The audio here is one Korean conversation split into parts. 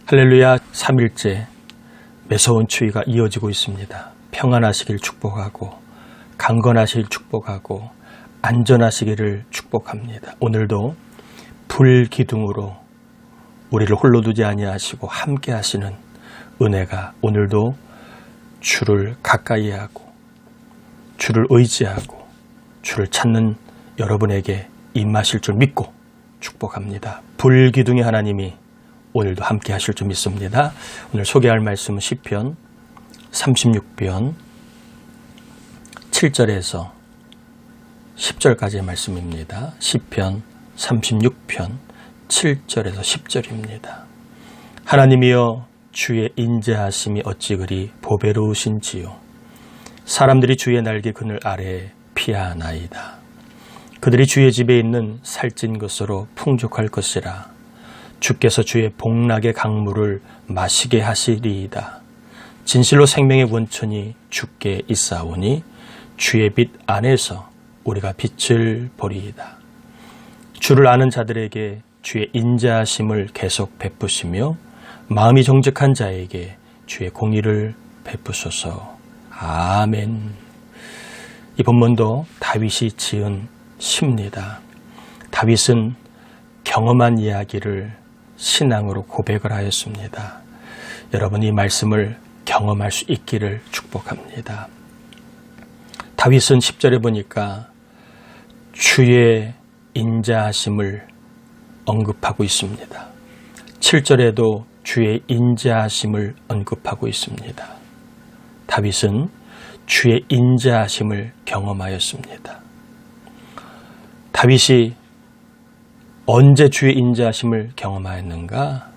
할렐루야. 3일째 매서운 추위가 이어지고 있습니다. 평안하시길 축복하고 강건하시길 축복하고 안전하시기를 축복합니다. 오늘도 불기둥으로 우리를 홀로 두지 아니하시고 함께 하시는 은혜가 오늘도 주를 가까이 하고 주를 의지하고 주를 찾는 여러분에게 임하실 줄 믿고 축복합니다. 불기둥의 하나님이 오늘도 함께 하실 줄 믿습니다. 오늘 소개할 말씀은 시편 36편 7절에서 10절까지의 말씀입니다. 시편 36편 7절에서 10절입니다. 하나님이여 주의 인자하심이 어찌 그리 보배로우신지요. 사람들이 주의 날개 그늘 아래에 피하나이다. 그들이 주의 집에 있는 살찐 것으로 풍족할 것이라. 주께서 주의 복락의 강물을 마시게 하시리이다. 진실로 생명의 원천이 주께 있사오니 주의 빛 안에서 우리가 빛을 보리이다. 주를 아는 자들에게 주의 인자하심을 계속 베푸시며 마음이 정직한 자에게 주의 공의를 베푸소서. 아멘. 이 본문도 다윗이 지은 시입니다. 다윗은 경험한 이야기를 신앙으로 고백을 하였습니다. 여러분 이 말씀을 경험할 수 있기를 축복합니다. 다윗은 10절에 보니까 주의 인자하심을 언급하고 있습니다. 7절에도 주의 인자하심을 언급하고 있습니다. 다윗은 주의 인자하심을 경험하였습니다. 다윗이 언제 주의 인자하심을 경험하였는가?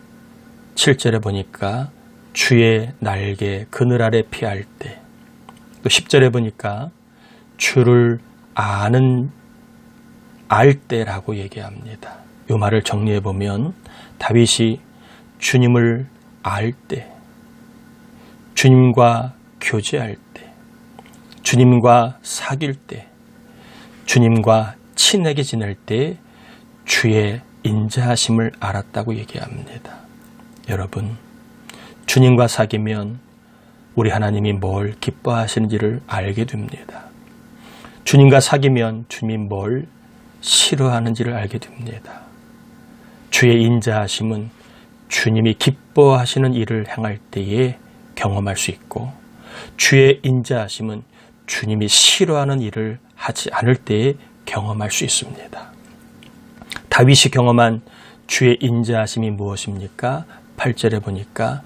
7절에 보니까 주의 날개 그늘 아래 피할 때, 또 10절에 보니까 주를 알 때라고 얘기합니다. 이 말을 정리해 보면 다윗이 주님을 알 때, 주님과 교제할 때, 주님과 사귈 때, 주님과 친하게 지낼 때 주의 인자하심을 알았다고 얘기합니다. 여러분, 주님과 사귀면 우리 하나님이 뭘 기뻐하시는지를 알게 됩니다. 주님과 사귀면 주님이 뭘 싫어하는지를 알게 됩니다. 주의 인자하심은 주님이 기뻐하시는 일을 행할 때에 경험할 수 있고, 주의 인자하심은 주님이 싫어하는 일을 하지 않을 때에 경험할 수 있습니다. 다윗이 경험한 주의 인자하심이 무엇입니까? 8절에 보니까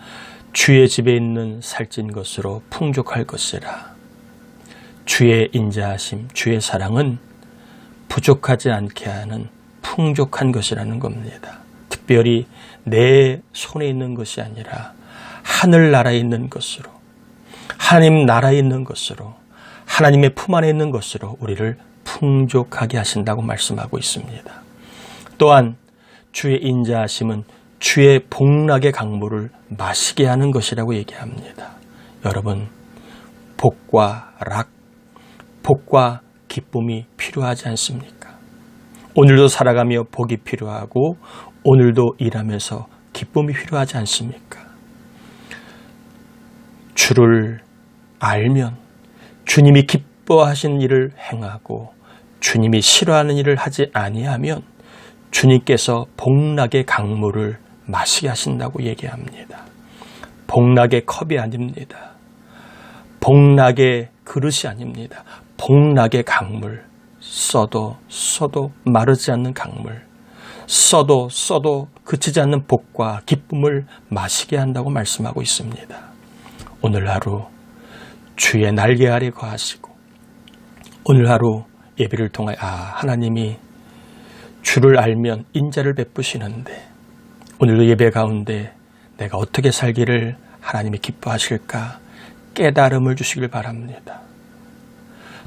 주의 집에 있는 살찐 것으로 풍족할 것이라. 주의 인자하심, 주의 사랑은 부족하지 않게 하는 풍족한 것이라는 겁니다. 특별히 내 손에 있는 것이 아니라 하늘나라에 있는 것으로, 하나님 나라에 있는 것으로, 하나님의 품 안에 있는 것으로 우리를 풍족하게 하신다고 말씀하고 있습니다. 또한 주의 인자하심은 주의 복락의 강물을 마시게 하는 것이라고 얘기합니다. 여러분, 복과 락, 복과 기쁨이 필요하지 않습니까? 오늘도 살아가며 복이 필요하고 오늘도 일하면서 기쁨이 필요하지 않습니까? 주를 알면 주님이 기뻐하시는 일을 행하고 주님이 싫어하는 일을 하지 아니하면 주님께서 복락의 강물을 마시게 하신다고 얘기합니다. 복락의 컵이 아닙니다. 복락의 그릇이 아닙니다. 복락의 강물, 써도 마르지 않는 강물, 써도 그치지 않는 복과 기쁨을 마시게 한다고 말씀하고 있습니다. 오늘 하루 주의 날개 아래 거하시고, 오늘 하루 예배를 통하여 하나님이 주를 알면 인자를 베푸시는데 오늘도 예배 가운데 내가 어떻게 살기를 하나님이 기뻐하실까 깨달음을 주시길 바랍니다.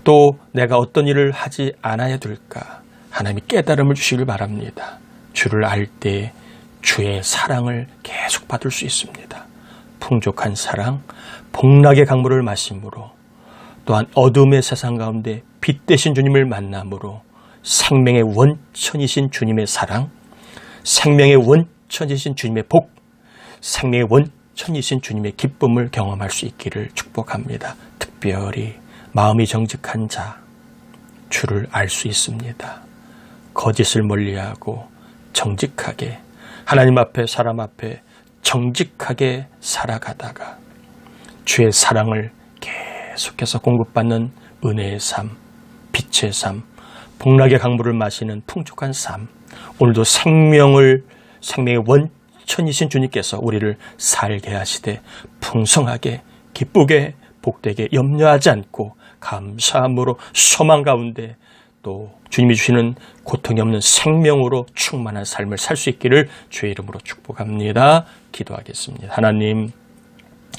또 내가 어떤 일을 하지 않아야 될까 하나님이 깨달음을 주시길 바랍니다. 주를 알 때 주의 사랑을 계속 받을 수 있습니다. 풍족한 사랑, 복락의 강물을 마심으로, 또한 어둠의 세상 가운데 빛 되신 주님을 만남으로 생명의 원천이신 주님의 사랑, 생명의 원천이신 주님의 복, 생명의 원천이신 주님의 기쁨을 경험할 수 있기를 축복합니다. 특별히 마음이 정직한 자, 주를 알 수 있습니다. 거짓을 멀리하고 정직하게 하나님 앞에 사람 앞에 정직하게 살아가다가 주의 사랑을 계속해서 공급받는 은혜의 삶, 빛의 삶, 복락의 강물을 마시는 풍족한 삶, 오늘도 생명의 원천이신 주님께서 우리를 살게 하시되 풍성하게 기쁘게 복되게 염려하지 않고 감사함으로 소망 가운데 또 주님이 주시는 고통이 없는 생명으로 충만한 삶을 살 수 있기를 주의 이름으로 축복합니다. 기도하겠습니다. 하나님,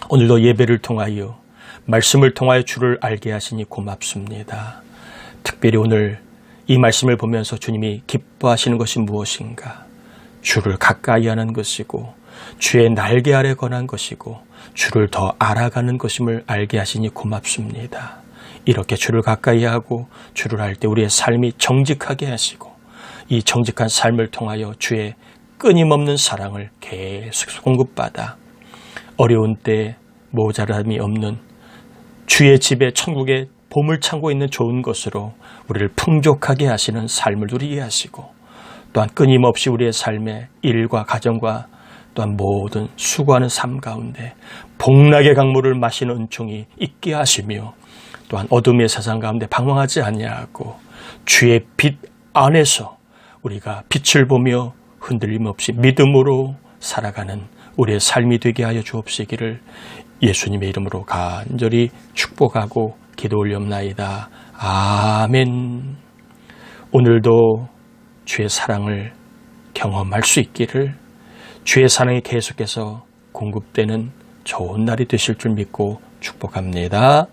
오늘도 예배를 통하여 말씀을 통하여 주를 알게 하시니 고맙습니다. 특별히 오늘 이 말씀을 보면서 주님이 기뻐하시는 것이 무엇인가? 주를 가까이 하는 것이고 주의 날개 아래 거한 것이고 주를 더 알아가는 것임을 알게 하시니 고맙습니다. 이렇게 주를 가까이 하고 주를 알 때 우리의 삶이 정직하게 하시고 이 정직한 삶을 통하여 주의 끊임없는 사랑을 계속 공급받아 어려운 때 모자람이 없는 주의 집에 천국에 보물창고 있는 좋은 것으로 우리를 풍족하게 하시는 삶을 누리게 하시고 또한 끊임없이 우리의 삶에 일과 가정과 또한 모든 수고하는 삶 가운데 복락의 강물을 마시는 은총이 있게 하시며 또한 어둠의 세상 가운데 방황하지 아니하고 주의 빛 안에서 우리가 빛을 보며 흔들림 없이 믿음으로 살아가는 우리의 삶이 되게 하여 주옵시기를 예수님의 이름으로 간절히 축복하고 기도 올려옵나이다. 아멘. 오늘도 주의 사랑을 경험할 수 있기를 주의 사랑이 계속해서 공급되는 좋은 날이 되실 줄 믿고 축복합니다.